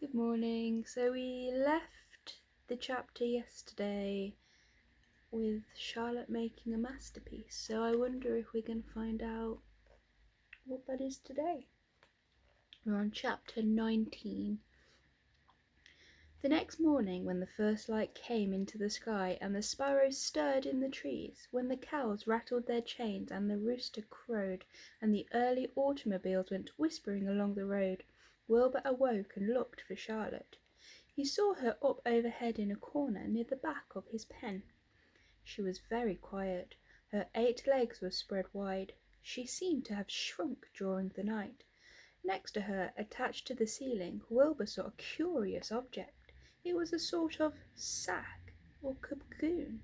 Good morning. So we left the chapter yesterday with Charlotte making a masterpiece. So I wonder if we can find out what that is today. We're on chapter 19. The next morning, when the first light came into the sky and the sparrows stirred in the trees, when the cows rattled their chains and the rooster crowed and the early automobiles went whispering along the road, Wilbur awoke and looked for Charlotte. He saw her up overhead in a corner near the back of his pen. She was very quiet. Her 8 legs were spread wide. She seemed to have shrunk during the night. Next to her, attached to the ceiling, Wilbur saw a curious object. It was a sort of sack or cocoon.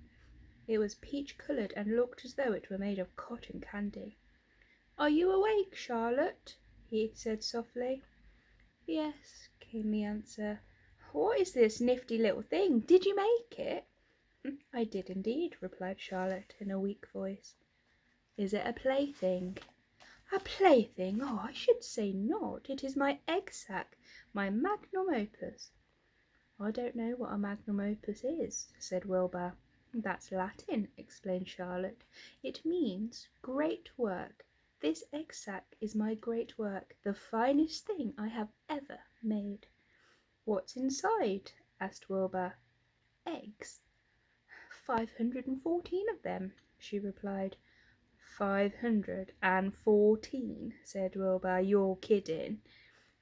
It was peach-coloured and looked as though it were made of cotton candy. "Are you awake, Charlotte?" he said softly. "Yes," came the answer. "What is this nifty little thing? Did you make it?" "I did indeed," replied Charlotte in a weak voice. "Is it a plaything?" "A plaything? Oh, I should say not. It is my egg sack, my magnum opus." "I don't know what a magnum opus is," said Wilbur. "That's Latin," explained Charlotte. "It means great work. This egg sack is my great work, the finest thing I have ever made." "What's inside?" asked Wilbur. "Eggs. 514 of them," she replied. 514, said Wilbur. "You're kidding."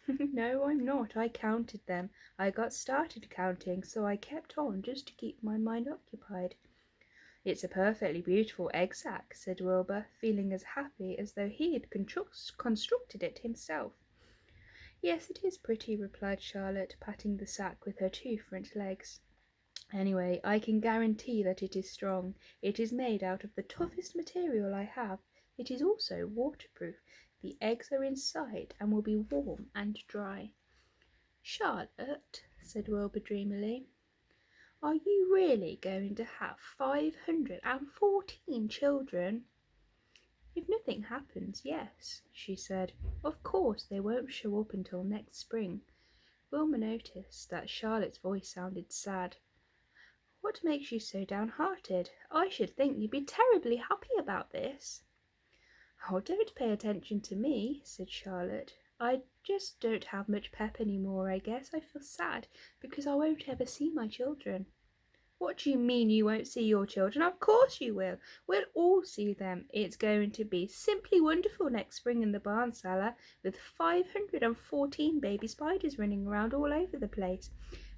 "No, I'm not. I counted them. I got started counting, so I kept on just to keep my mind occupied." "It's a perfectly beautiful egg sack," said Wilbur, feeling as happy as though he had constructed it himself. "Yes, it is pretty," replied Charlotte, patting the sack with her 2 front legs. "Anyway, I can guarantee that it is strong. It is made out of the toughest material I have. It is also waterproof. The eggs are inside and will be warm and dry." "Charlotte," said Wilbur dreamily, "are you really going to have 514 children?" "If nothing happens, yes," she said. "Of course they won't show up until next spring." Wilbur noticed that Charlotte's voice sounded sad. "What makes you so downhearted? I should think you'd be terribly happy about this." "Oh, don't pay attention to me," said Charlotte. "I just don't have much pep any more, I guess. I feel sad because I won't ever see my children." "What do you mean you won't see your children? Of course you will. We'll all see them. It's going to be simply wonderful next spring in the barn cellar, with 514 baby spiders running around all over the place.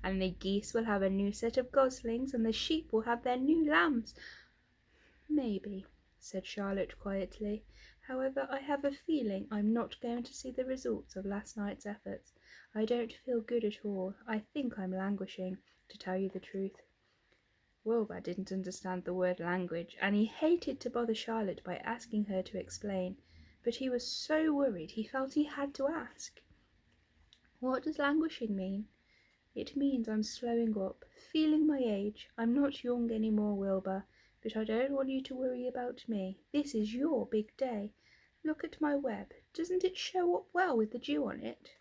And the geese will have a new set of goslings, and the sheep will have their new lambs." "Maybe," said Charlotte quietly. "However, I have a feeling I'm not going to see the results of last night's efforts. I don't feel good at all. I think I'm languishing, to tell you the truth." Wilbur didn't understand the word language, and he hated to bother Charlotte by asking her to explain, but he was so worried he felt he had to ask. "What does languishing mean?" "It means I'm slowing up, feeling my age. I'm not young any more, Wilbur, but I don't want you to worry about me. This is your big day. Look at my web. Doesn't it show up well with the dew on it?"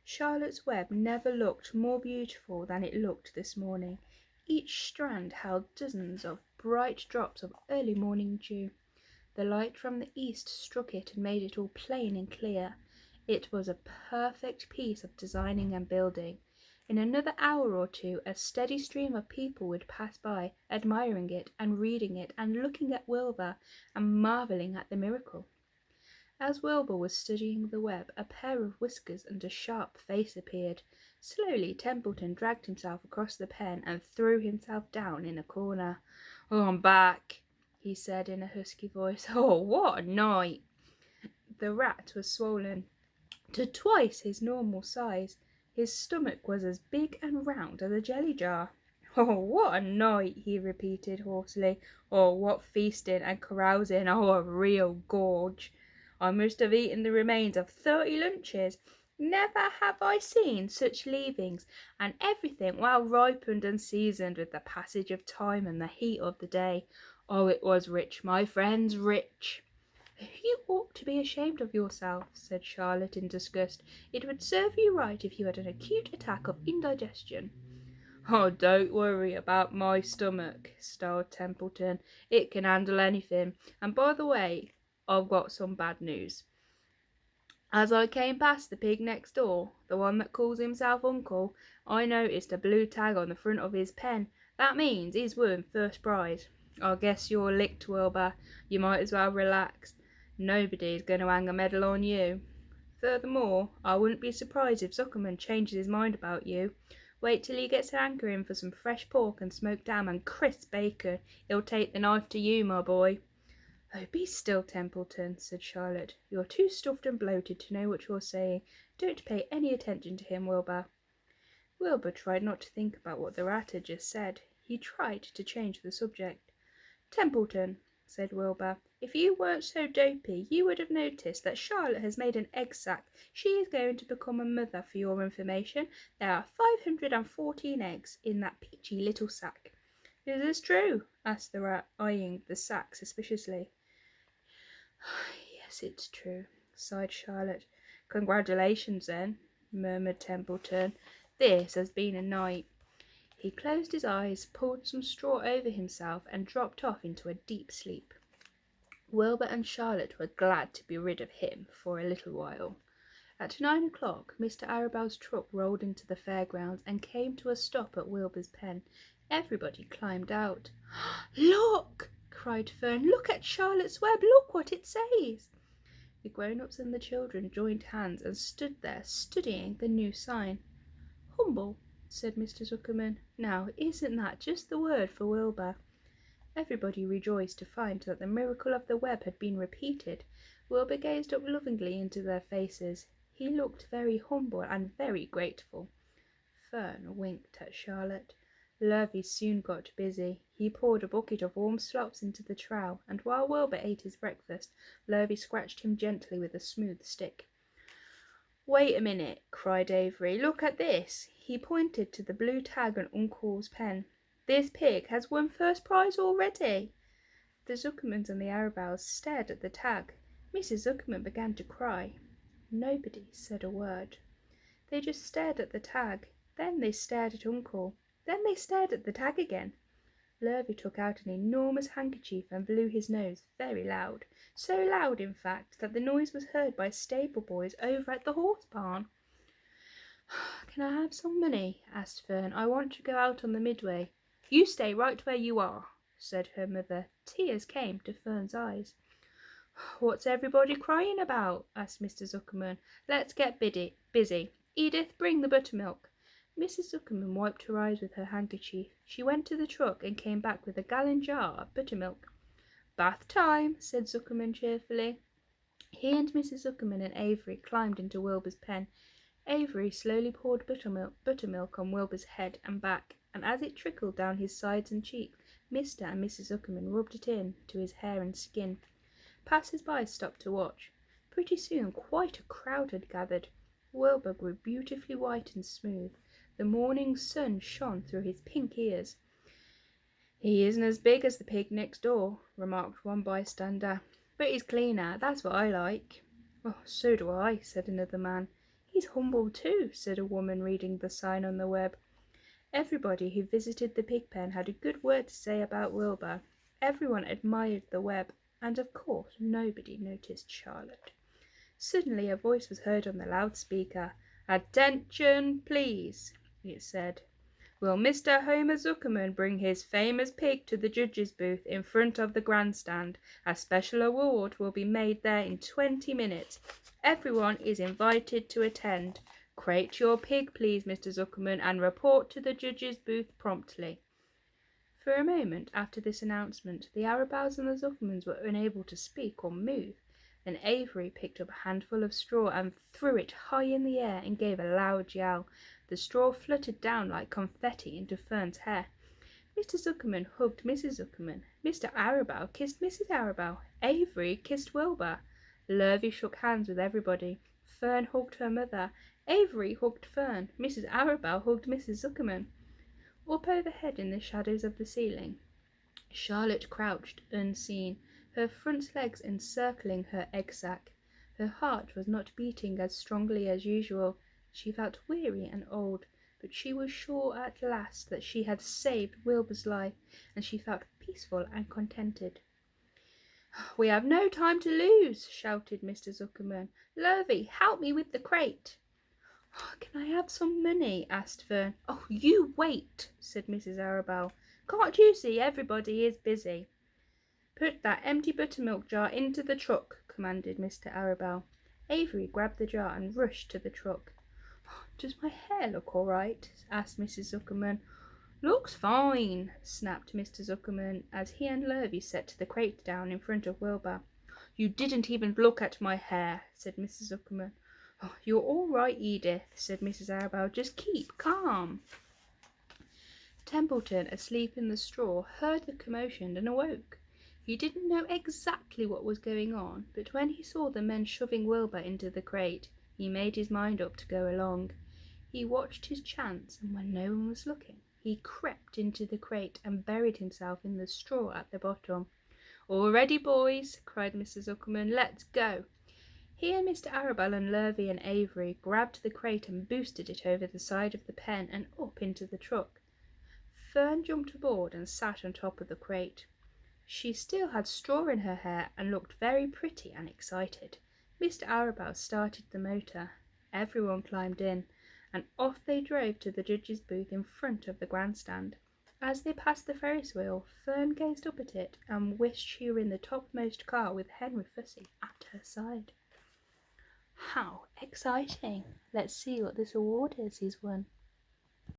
Charlotte's web never looked more beautiful than it looked this morning. Each strand held dozens of bright drops of early morning dew. The light from the east struck it and made it all plain and clear. It was a perfect piece of designing and building. In another hour or two a steady stream of people would pass by, admiring it and reading it and looking at Wilbur and marvelling at the miracle. As Wilbur was studying the web, a pair of whiskers and a sharp face appeared. Slowly Templeton dragged himself across the pen and threw himself down in a corner. "Oh, I'm back," he said in a husky voice. "Oh, what a night!" The rat was swollen to twice his normal size. His stomach was as big and round as a jelly jar. "Oh, what a night!" he repeated hoarsely. "Oh, what feasting and carousing! Oh, a real gorge! I must have eaten the remains of 30 lunches. Never have I seen such leavings, and everything well ripened and seasoned with the passage of time and the heat of the day. Oh, it was rich, my friends, rich." You ought to be ashamed of yourself, said Charlotte in disgust. It would serve you right if you had an acute attack of indigestion. Oh, don't worry about my stomach, snarled Templeton. It can handle anything. And by the way, I've got some bad news. As I came past the pig next door, the one that calls himself Uncle, I noticed a blue tag on the front of his pen. That means he's won first prize. I guess you're licked, Wilbur. You might as well relax. Nobody's going to hang a medal on you. Furthermore, I wouldn't be surprised if Zuckerman changes his mind about you. Wait till he gets hankering for some fresh pork and smoked ham and crisp bacon. He'll take the knife to you, my boy. Oh, be still, Templeton, said Charlotte. You're too stuffed and bloated to know what you're saying. Don't pay any attention to him, Wilbur. Wilbur tried not to think about what the rat had just said. He tried to change the subject. Templeton, said Wilbur, if you weren't so dopey, you would have noticed that Charlotte has made an egg sack. She is going to become a mother, for your information. There are 514 eggs in that peachy little sack. Is this true? Asked the rat, eyeing the sack suspiciously. Yes, it's true, sighed Charlotte. Congratulations, then, murmured Templeton. This has been a night. He closed his eyes, pulled some straw over himself, and dropped off into a deep sleep. Wilbur and Charlotte were glad to be rid of him for a little while. At 9 o'clock, Mr. Arabel's truck rolled into the fairgrounds and came to a stop at Wilbur's pen. Everybody climbed out. Look! cried Fern. Look at Charlotte's web. Look what it says. The grown-ups and the children joined hands and stood there studying the new sign. Humble, said Mr. Zuckerman. Now, isn't that just the word for Wilbur? Everybody rejoiced to find that the miracle of the web had been repeated. Wilbur gazed up lovingly into their faces. He looked very humble and very grateful. Fern winked at Charlotte. Lurvy soon got busy. He poured a bucket of warm slops into the trough, and while Wilbur ate his breakfast, Lurvy scratched him gently with a smooth stick. Wait a minute, cried Avery. Look at this. He pointed to the blue tag on Uncle's pen. This pig has won first prize already. The Zuckermans and the Arabels stared at the tag. Mrs. Zuckerman began to cry. Nobody said a word. They just stared at the tag. Then they stared at Uncle. Then they stared at the tag again. Lurvy took out an enormous handkerchief and blew his nose very loud. So loud, in fact, that the noise was heard by stable boys over at the horse barn. Can I have some money? Asked Fern. I want to go out on the midway. You stay right where you are, said her mother. Tears came to Fern's eyes. What's everybody crying about? Asked Mr. Zuckerman. Let's get busy. Edith, bring the buttermilk. Mrs. Zuckerman wiped her eyes with her handkerchief. She went to the truck and came back with a gallon jar of buttermilk. Bath time, said Zuckerman cheerfully. He and Mrs. Zuckerman and Avery climbed into Wilbur's pen. Avery slowly poured buttermilk on Wilbur's head and back, and as it trickled down his sides and cheeks, Mr. and Mrs. Zuckerman rubbed it in to his hair and skin. Passers-by stopped to watch. Pretty soon quite a crowd had gathered. Wilbur grew beautifully white and smooth. The morning sun shone through his pink ears. He isn't as big as the pig next door, remarked one bystander, but he's cleaner. That's what I like. Oh, so do I, said another man. He's humble too, said a woman reading the sign on the web. Everybody who visited the pig pen had a good word to say about Wilbur. Everyone admired the web, and of course nobody noticed Charlotte. Suddenly a voice was heard on the loudspeaker. Attention, please, it said. Will Mr. Homer Zuckerman bring his famous pig to the judges' booth in front of the grandstand? A special award will be made there in 20 minutes. Everyone is invited to attend. Crate your pig, please, Mr. Zuckerman, and report to the judges' booth promptly. For a moment after this announcement, the Arabels and the Zuckermans were unable to speak or move. Then Avery picked up a handful of straw and threw it high in the air and gave a loud yell. The straw fluttered down like confetti into Fern's hair. Mr. Zuckerman hugged Mrs. Zuckerman. Mr. Arabel kissed Mrs. Arabel. Avery kissed Wilbur. Lurvy shook hands with everybody. Fern hugged her mother. Avery hugged Fern. Mrs. Arabel hugged Mrs. Zuckerman. Up overhead in the shadows of the ceiling, Charlotte crouched unseen. her front legs encircling her egg sac. Her heart was not beating as strongly as usual. She felt weary and old, but she was sure at last that she had saved Wilbur's life, and she felt peaceful and contented. "We have no time to lose," shouted Mr. Zuckerman. "Lurvy, help me with the crate." "Can I have some money?" asked Fern. "Oh, you wait," said Mrs. Arabelle. "Can't you see everybody is busy?" "Put that empty buttermilk jar into the truck," commanded Mr. Arabelle. Avery grabbed the jar and rushed to the truck. "Does my hair look all right?" asked Mrs. Zuckerman. "Looks fine," snapped Mr. Zuckerman as he and Lurvy set the crate down in front of Wilbur. "You didn't even look at my hair," said Mrs. Zuckerman. "Oh, you're all right, Edith," said Mrs. Arabelle. "Just keep calm." Templeton, asleep in the straw, heard the commotion and awoke. He didn't know exactly what was going on, but when he saw the men shoving Wilbur into the crate, he made his mind up to go along. He watched his chance, and when no one was looking, he crept into the crate and buried himself in the straw at the bottom. "All ready, boys," cried Mr. Zuckerman. "Let's go." He and Mr. Arabelle and Lurvy and Avery grabbed the crate and boosted it over the side of the pen and up into the truck. Fern jumped aboard and sat on top of the crate. She still had straw in her hair and looked very pretty and excited. Mr. Arabelle started the motor. Everyone climbed in, and off they drove to the judge's booth in front of the grandstand. As they passed the Ferris wheel, Fern gazed up at it and wished she were in the topmost car with Henry Fussy at her side. How exciting! Let's see what this award is he's won.